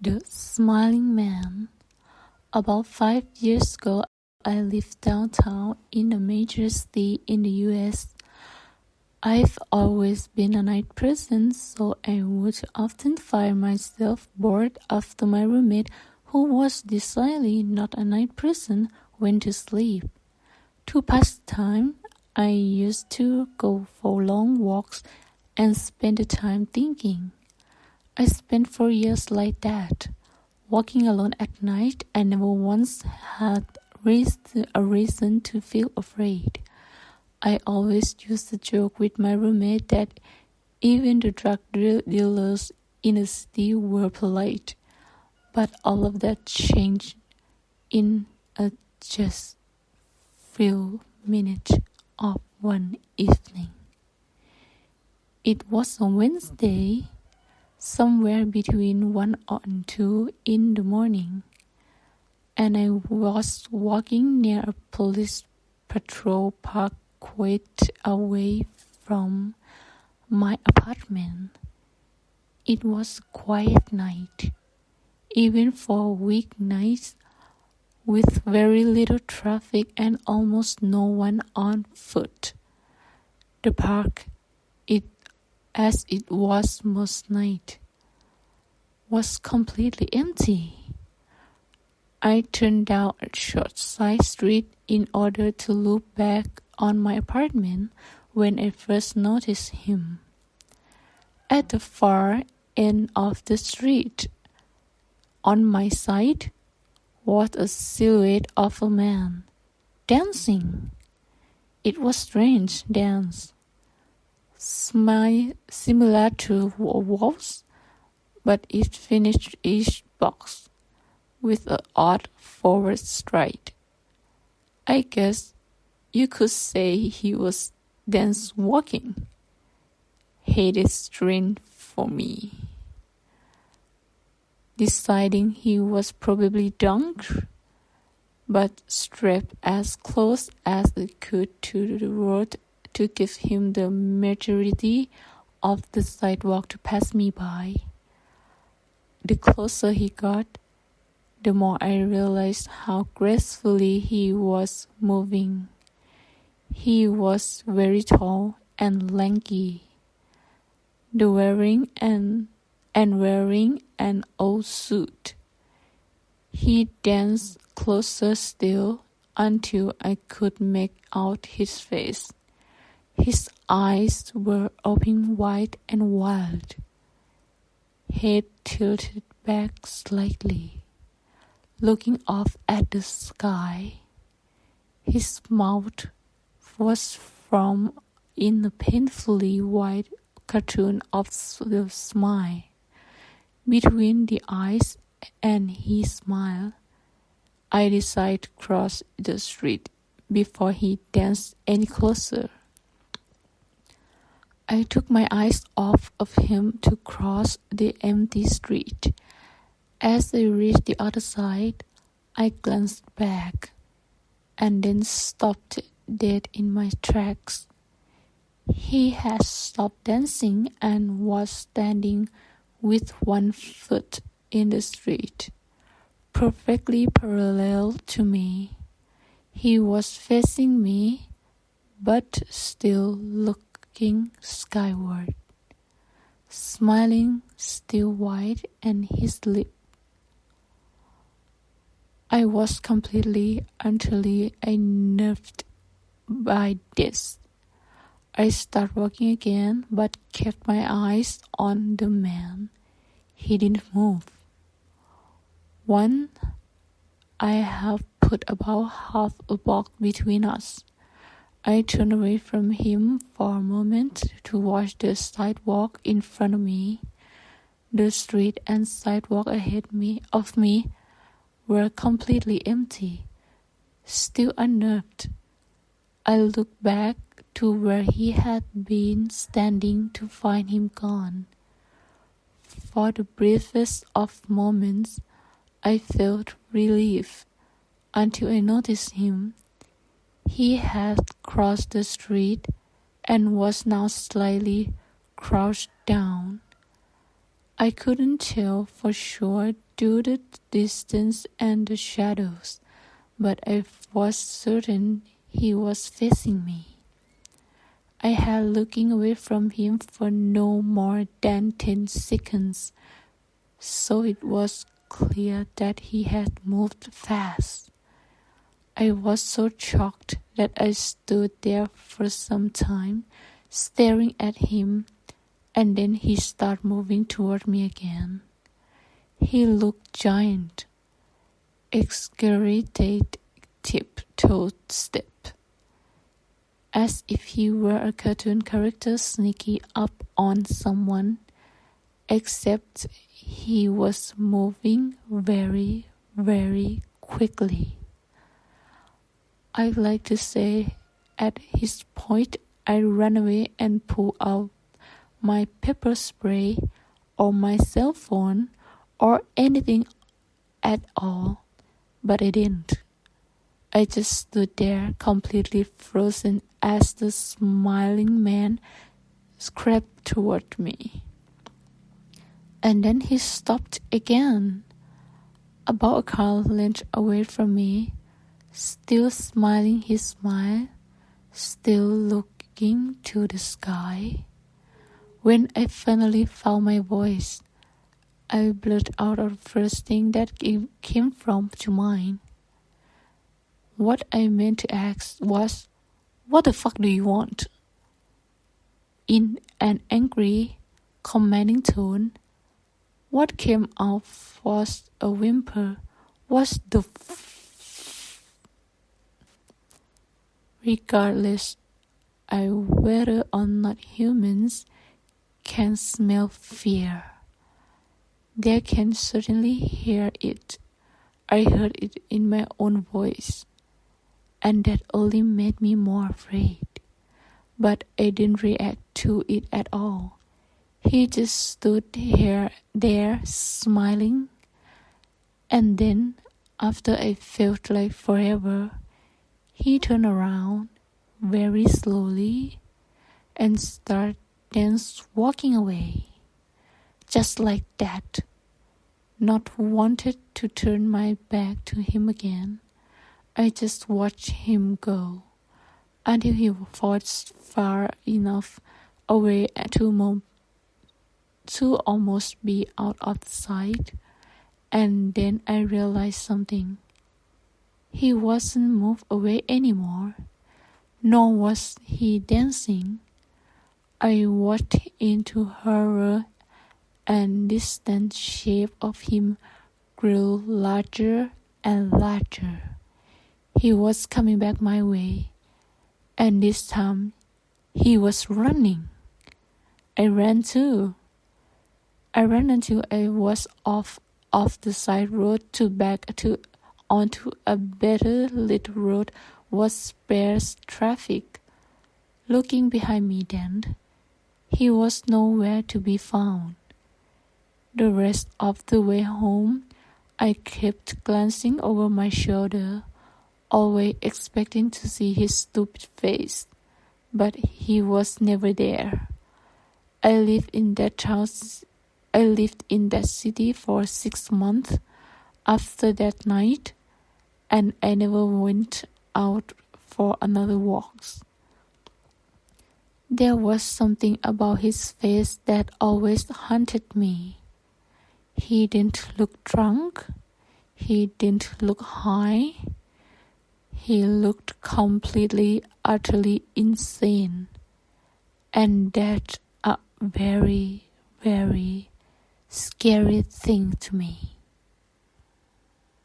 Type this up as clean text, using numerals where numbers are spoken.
The Smiling Man. About 5 years ago, I lived downtown in a major city in the US. I've always been a night person, so I would often find myself bored after my roommate, who was decidedly not a night person, went to sleep. To pass time, I used to go for long walks and spend the time thinking. I spent 4 years like that, walking alone at night. I never once had a reason to feel afraid. I always used to joke with my roommate that even the drug dealers in the city were polite. But all of that changed in a just few minutes of one evening. It was a Wednesday, somewhere between 1 and 2 in the morning, and I was walking near a police patrol park quite away from my apartment. It was a quiet night, even for weeknights, with very little traffic and almost no one on foot. The park, as it was most night, was completely empty. I turned down a short side street in order to look back on my apartment when I first noticed him. At the far end of the street, on my side, was a silhouette of a man, dancing. It was a strange dance, similar to a waltz, but it finished each box with an odd forward stride. I guess you could say he was dance walking. Hated strange for me. Deciding he was probably drunk, but strapped as close as it could to the road to give him the majority of the sidewalk to pass me by. The closer he got, the more I realized how gracefully he was moving. He was very tall and lanky, wearing an old suit. He danced closer still until I could make out his face. His eyes were open wide and wild, head tilted back slightly, looking off at the sky. His mouth was formed in a painfully wide cartoon of the smile. Between the eyes and his smile, I decided to cross the street before he danced any closer. I took my eyes off of him to cross the empty street. As I reached the other side, I glanced back and then stopped dead in my tracks. He had stopped dancing and was standing with one foot in the street, perfectly parallel to me. He was facing me, but still looking skyward, smiling still wide and his lip. I was completely, utterly unnerved by this. I started walking again, but kept my eyes on the man. He didn't move. I have put about half a block between us. I turned away from him for a moment to watch the sidewalk in front of me. The street and sidewalk ahead of me were completely empty. Still unnerved, I looked back to where he had been standing to find him gone. For the briefest of moments, I felt relief until I noticed him. He had crossed the street and was now slightly crouched down. I couldn't tell for sure to the distance and the shadows, but I was certain he was facing me. I had looking away from him for no more than 10 seconds, so it was clear that he had moved fast. I was so shocked that I stood there for some time, staring at him, and then he started moving toward me again. He looked giant, exaggerated tiptoe step, as if he were a cartoon character sneaking up on someone, except he was moving very, very quickly. I'd like to say at his point I ran away and pulled out my pepper spray or my cell phone or anything at all, but I didn't. I just stood there completely frozen as the smiling man crept toward me. And then he stopped again, about a car length away from me, still smiling his smile, still looking to the sky. When I finally found my voice, I blurted out the first thing that came to mind. What I meant to ask was, "What the fuck do you want?" In an angry, commanding tone, what came out was a whimper. "What's the Regardless whether or not humans can smell fear, they can certainly hear it. I heard it in my own voice, and that only made me more afraid. But I didn't react to it at all. He just stood there smiling, and then, after I felt like forever, he turned around very slowly and started walking away. Just like that. Not wanted to turn my back to him again. I just watched him go until he was far enough away to almost be out of sight, and then I realized something. He wasn't moved away anymore, nor was he dancing. I watched into horror, and the distant shape of him grew larger and larger. He was coming back my way, and this time he was running. I ran too. I ran until I was off the side road to back onto a better lit road with sparse traffic. Looking behind me then, he was nowhere to be found. The rest of the way home, I kept glancing over my shoulder, always expecting to see his stupid face, but he was never there. I lived in that city for 6 months after that night, and I never went out for another walk. There was something about his face that always haunted me. He didn't look drunk. He didn't look high. He looked completely, utterly insane. And that's a very, very scary thing to me.